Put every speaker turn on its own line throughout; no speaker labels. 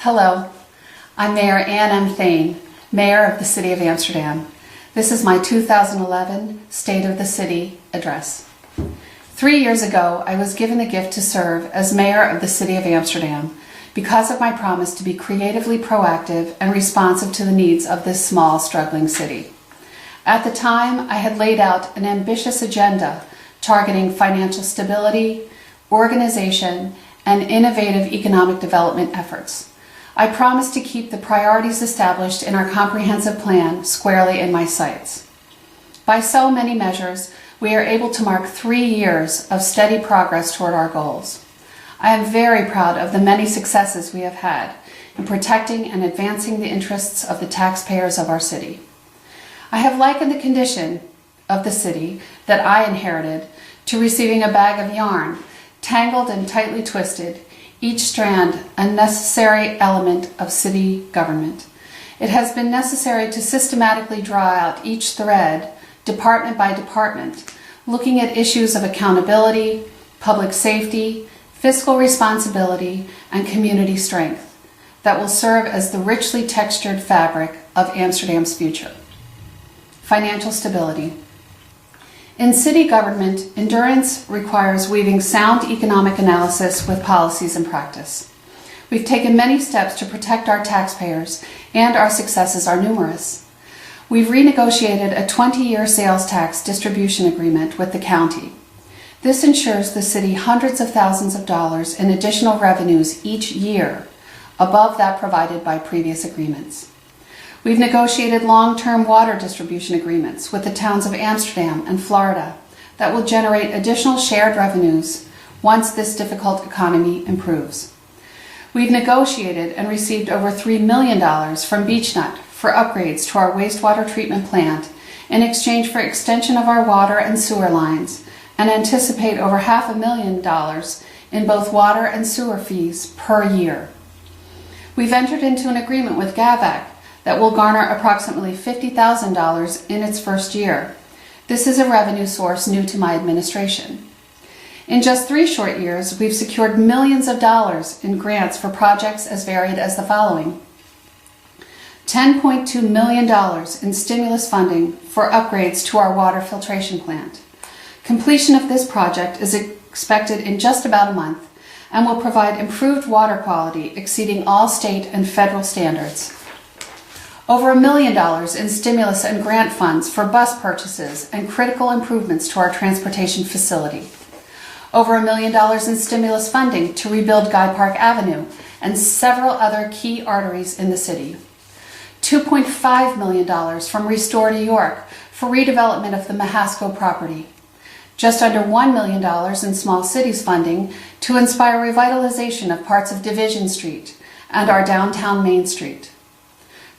Hello, I'm Mayor Anne M. Thane, Mayor of the City of Amsterdam. This is my 2011 State of the City address. 3 years ago, I was given the gift to serve as Mayor of the City of Amsterdam because of my promise to be creatively proactive and responsive to the needs of this small, struggling city. At the time, I had laid out an ambitious agenda targeting financial stability, organization, and innovative economic development efforts. I promised to keep the priorities established in our comprehensive plan squarely in my sights. By so many measures, we are able to mark 3 years of steady progress toward our goals. I am very proud of the many successes we have had in protecting and advancing the interests of the taxpayers of our city. I have likened the condition of the city that I inherited to receiving a bag of yarn, tangled and tightly twisted, each strand a necessary element of city government. It has been necessary to systematically draw out each thread, department by department, looking at issues of accountability, public safety, fiscal responsibility, and community strength that will serve as the richly textured fabric of Amsterdam's future. Financial stability. In city government, endurance requires weaving sound economic analysis with policies and practice. We've taken many steps to protect our taxpayers, and our successes are numerous. We've renegotiated a 20-year sales tax distribution agreement with the county. This ensures the city hundreds of thousands of dollars in additional revenues each year, above that provided by previous agreements. We've negotiated long-term water distribution agreements with the towns of Amsterdam and Florida that will generate additional shared revenues once this difficult economy improves. We've negotiated and received over $3 million from BeachNut for upgrades to our wastewater treatment plant in exchange for extension of our water and sewer lines, and anticipate over $500,000 in both water and sewer fees per year. We've entered into an agreement with GAVAC that will garner approximately $50,000 in its first year. This is a revenue source new to my administration. In just 3 short years, we've secured millions of dollars in grants for projects as varied as the following: $10.2 million in stimulus funding for upgrades to our water filtration plant. Completion of this project is expected in just about a month and will provide improved water quality exceeding all state and federal standards. Over $1 million in stimulus and grant funds for bus purchases and critical improvements to our transportation facility. Over $1 million in stimulus funding to rebuild Guy Park Avenue and several other key arteries in the city. $2.5 million from Restore New York for redevelopment of the Mahasco property. Just under $1 million in small cities funding to inspire revitalization of parts of Division Street and our downtown Main Street.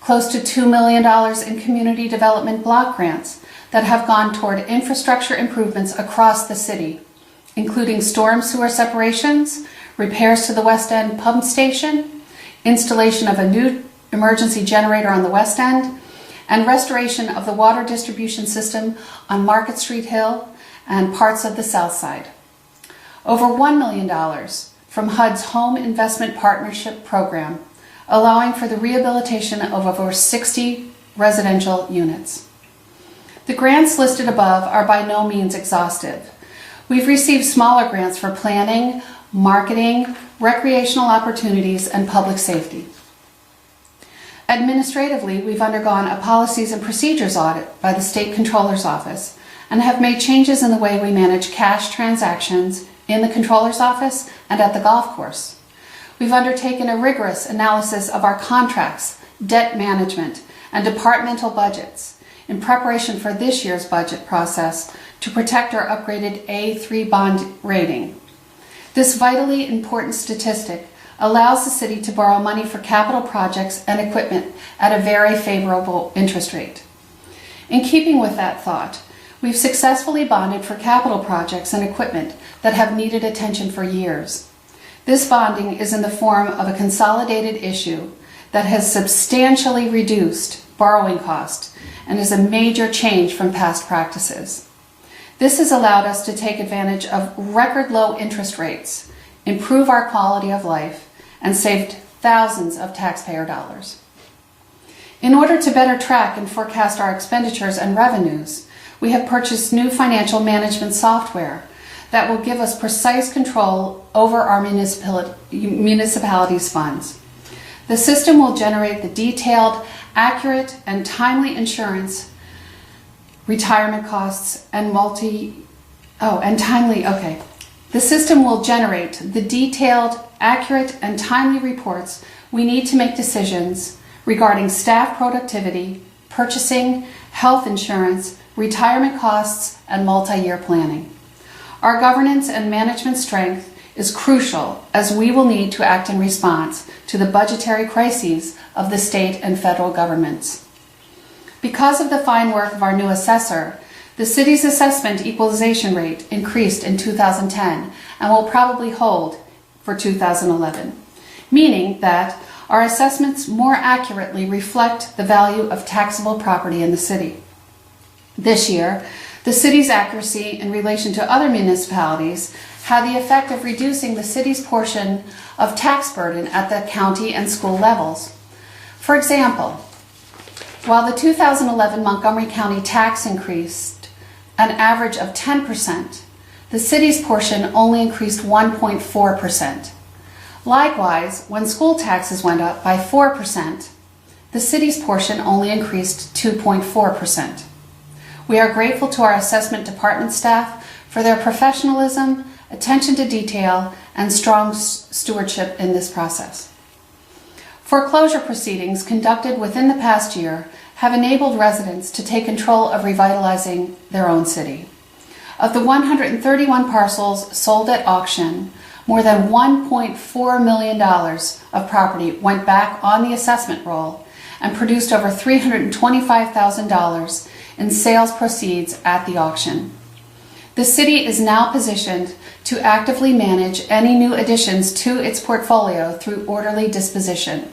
Close to $2 million in community development block grants that have gone toward infrastructure improvements across the city, including storm sewer separations, repairs to the West End pump station, installation of a new emergency generator on the West End, and restoration of the water distribution system on Market Street Hill and parts of the South Side. Over $1 million from HUD's Home Investment Partnership Program, allowing for the rehabilitation of over 60 residential units. The grants listed above are by no means exhaustive. We've received smaller grants for planning, marketing, recreational opportunities, and public safety. Administratively, we've undergone a policies and procedures audit by the State Controller's Office and have made changes in the way we manage cash transactions in the Controller's Office and at the golf course. We've undertaken a rigorous analysis of our contracts, debt management, and departmental budgets in preparation for this year's budget process to protect our upgraded A3 bond rating. This vitally important statistic allows the city to borrow money for capital projects and equipment at a very favorable interest rate. In keeping with that thought, we've successfully bonded for capital projects and equipment that have needed attention for years. This bonding is in the form of a consolidated issue that has substantially reduced borrowing costs and is a major change from past practices. This has allowed us to take advantage of record low interest rates, improve our quality of life, and saved thousands of taxpayer dollars. In order to better track and forecast our expenditures and revenues, we have purchased new financial management software that will give us precise control over our municipality's funds. The system will generate the detailed, accurate, and timely insurance, retirement costs, The system will generate the detailed, accurate, and timely reports we need to make decisions regarding staff productivity, purchasing, health insurance, retirement costs, and multi-year planning. Our governance and management strength is crucial as we will need to act in response to the budgetary crises of the state and federal governments. Because of the fine work of our new assessor, the city's assessment equalization rate increased in 2010 and will probably hold for 2011, meaning that our assessments more accurately reflect the value of taxable property in the city. This year, the city's accuracy in relation to other municipalities had the effect of reducing the city's portion of tax burden at the county and school levels. For example, while the 2011 Montgomery County tax increased an average of 10%, the city's portion only increased 1.4%. Likewise, when school taxes went up by 4%, the city's portion only increased 2.4%. We are grateful to our assessment department staff for their professionalism, attention to detail, and strong stewardship in this process. Foreclosure proceedings conducted within the past year have enabled residents to take control of revitalizing their own city. Of the 131 parcels sold at auction, more than $1.4 million of property went back on the assessment roll and produced over $325,000 in sales proceeds at the auction. The city is now positioned to actively manage any new additions to its portfolio through orderly disposition.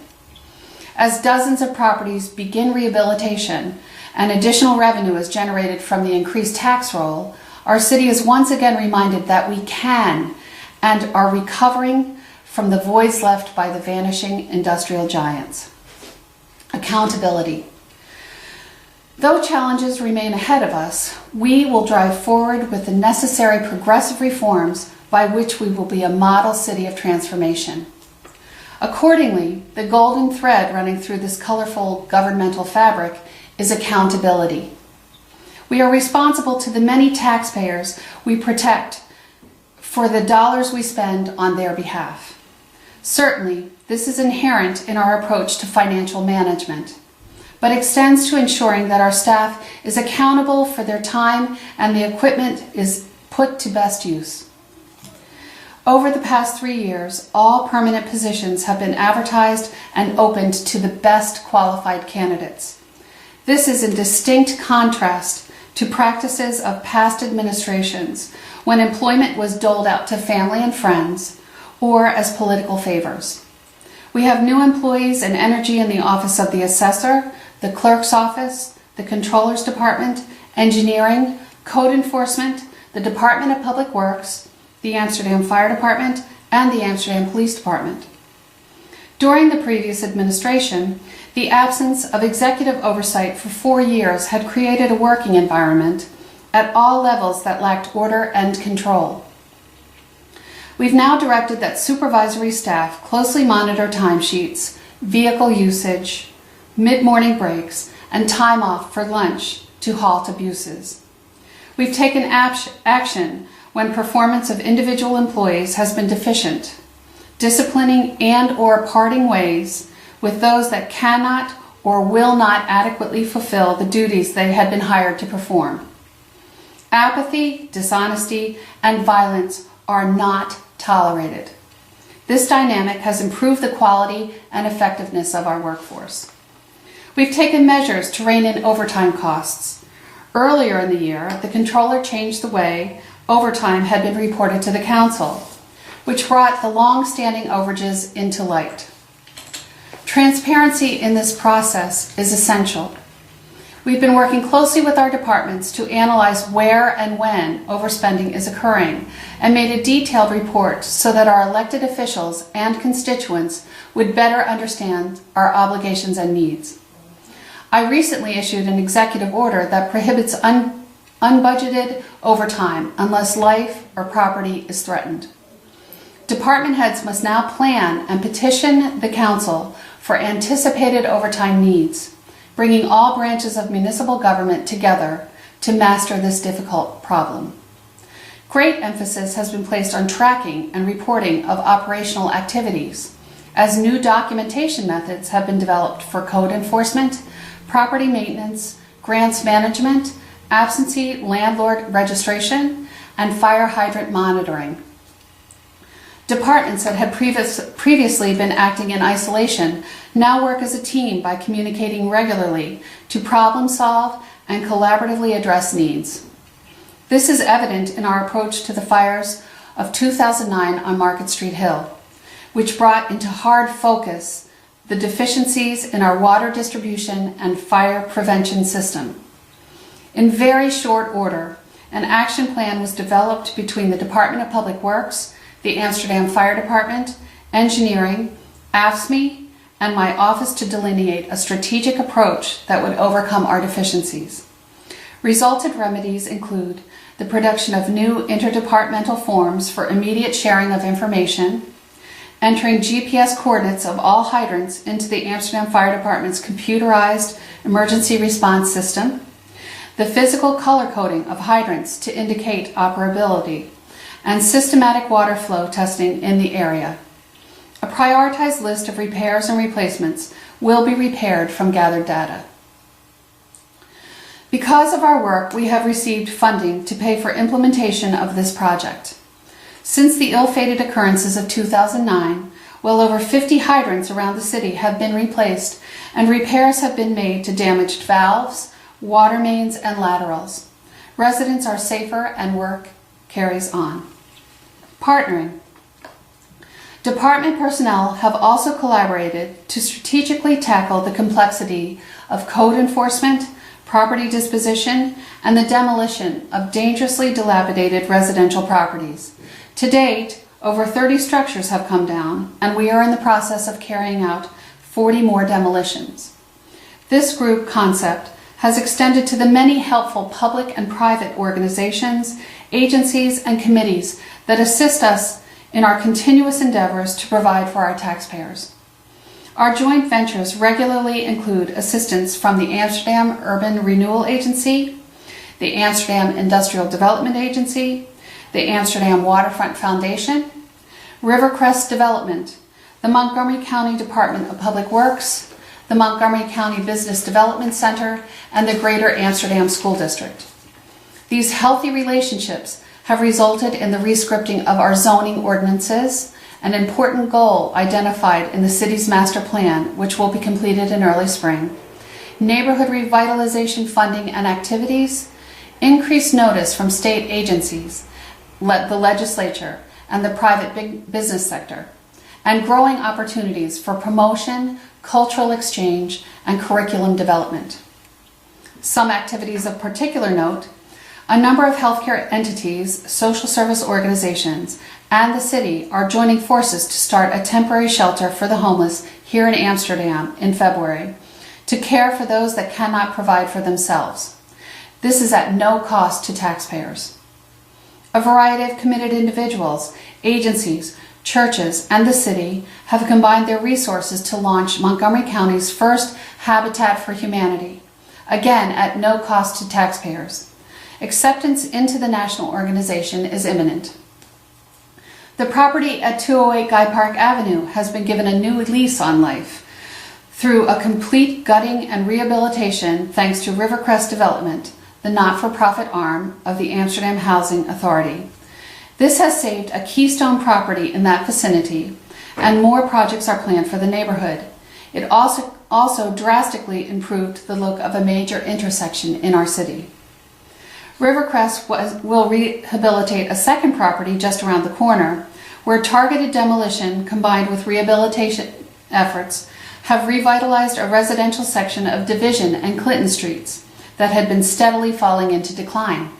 As dozens of properties begin rehabilitation and additional revenue is generated from the increased tax roll, our city is once again reminded that we can and are recovering from the voids left by the vanishing industrial giants. Accountability. Though challenges remain ahead of us, we will drive forward with the necessary progressive reforms by which we will be a model city of transformation. Accordingly, the golden thread running through this colorful governmental fabric is accountability. We are responsible to the many taxpayers we protect for the dollars we spend on their behalf. Certainly, this is inherent in our approach to financial management, but extends to ensuring that our staff is accountable for their time and the equipment is put to best use. Over the past 3 years, all permanent positions have been advertised and opened to the best qualified candidates. This is in distinct contrast to practices of past administrations when employment was doled out to family and friends or as political favors. We have new employees and energy in the office of the assessor, the clerk's office, the controller's department, engineering, code enforcement, the Department of Public Works, the Amsterdam Fire Department, and the Amsterdam Police Department. During the previous administration, the absence of executive oversight for 4 years had created a working environment at all levels that lacked order and control. We've now directed that supervisory staff closely monitor timesheets, vehicle usage, mid-morning breaks, and time off for lunch to halt abuses. We've taken action when performance of individual employees has been deficient, disciplining and/or parting ways with those that cannot or will not adequately fulfill the duties they had been hired to perform. Apathy, dishonesty, and violence are not tolerated. This dynamic has improved the quality and effectiveness of our workforce. We've taken measures to rein in overtime costs. Earlier in the year, the controller changed the way overtime had been reported to the council, which brought the long-standing overages into light. Transparency in this process is essential. We've been working closely with our departments to analyze where and when overspending is occurring and made a detailed report so that our elected officials and constituents would better understand our obligations and needs. I recently issued an executive order that prohibits unbudgeted overtime unless life or property is threatened. Department heads must now plan and petition the council for anticipated overtime needs, bringing all branches of municipal government together to master this difficult problem. Great emphasis has been placed on tracking and reporting of operational activities, as new documentation methods have been developed for code enforcement, property maintenance, grants management, absentee landlord registration, and fire hydrant monitoring. Departments that had previously been acting in isolation now work as a team by communicating regularly to problem solve and collaboratively address needs. This is evident in our approach to the fires of 2009 on Market Street Hill, which brought into hard focus the deficiencies in our water distribution and fire prevention system. In very short order, an action plan was developed between the Department of Public Works, the Amsterdam Fire Department, Engineering, AFSCME, and my office to delineate a strategic approach that would overcome our deficiencies. Resulted remedies include the production of new interdepartmental forms for immediate sharing of information, entering GPS coordinates of all hydrants into the Amsterdam Fire Department's computerized emergency response system, the physical color coding of hydrants to indicate operability, and systematic water flow testing in the area. A prioritized list of repairs and replacements will be prepared from gathered data. Because of our work, we have received funding to pay for implementation of this project. Since the ill-fated occurrences of 2009, well over 50 hydrants around the city have been replaced and repairs have been made to damaged valves, water mains, and laterals. Residents are safer and work carries on. Partnering. Department personnel have also collaborated to strategically tackle the complexity of code enforcement, property disposition, and the demolition of dangerously dilapidated residential properties. To date, over 30 structures have come down, and we are in the process of carrying out 40 more demolitions. This group concept has extended to the many helpful public and private organizations, agencies, and committees that assist us in our continuous endeavors to provide for our taxpayers. Our joint ventures regularly include assistance from the Amsterdam Urban Renewal Agency, the Amsterdam Industrial Development Agency, the Amsterdam Waterfront Foundation, Rivercrest Development, the Montgomery County Department of Public Works, the Montgomery County Business Development Center, and the Greater Amsterdam School District. These healthy relationships have resulted in the rescripting of our zoning ordinances, an important goal identified in the city's master plan, which will be completed in early spring, neighborhood revitalization funding and activities, increased notice from state agencies, the legislature, and the private business sector, and growing opportunities for promotion, cultural exchange, and curriculum development. Some activities of particular note: a number of healthcare entities, social service organizations, and the city are joining forces to start a temporary shelter for the homeless here in Amsterdam in February to care for those that cannot provide for themselves. This is at no cost to taxpayers. A variety of committed individuals, agencies, churches, and the city have combined their resources to launch Montgomery County's first Habitat for Humanity, again at no cost to taxpayers. Acceptance into the national organization is imminent. The property at 208 Guy Park Avenue has been given a new lease on life through a complete gutting and rehabilitation thanks to Rivercrest Development, the not-for-profit arm of the Amsterdam Housing Authority. This has saved a keystone property in that vicinity, and more projects are planned for the neighborhood. It also drastically improved the look of a major intersection in our city. Rivercrest will rehabilitate a second property just around the corner, where targeted demolition combined with rehabilitation efforts have revitalized a residential section of Division and Clinton Streets, that had been steadily falling into decline.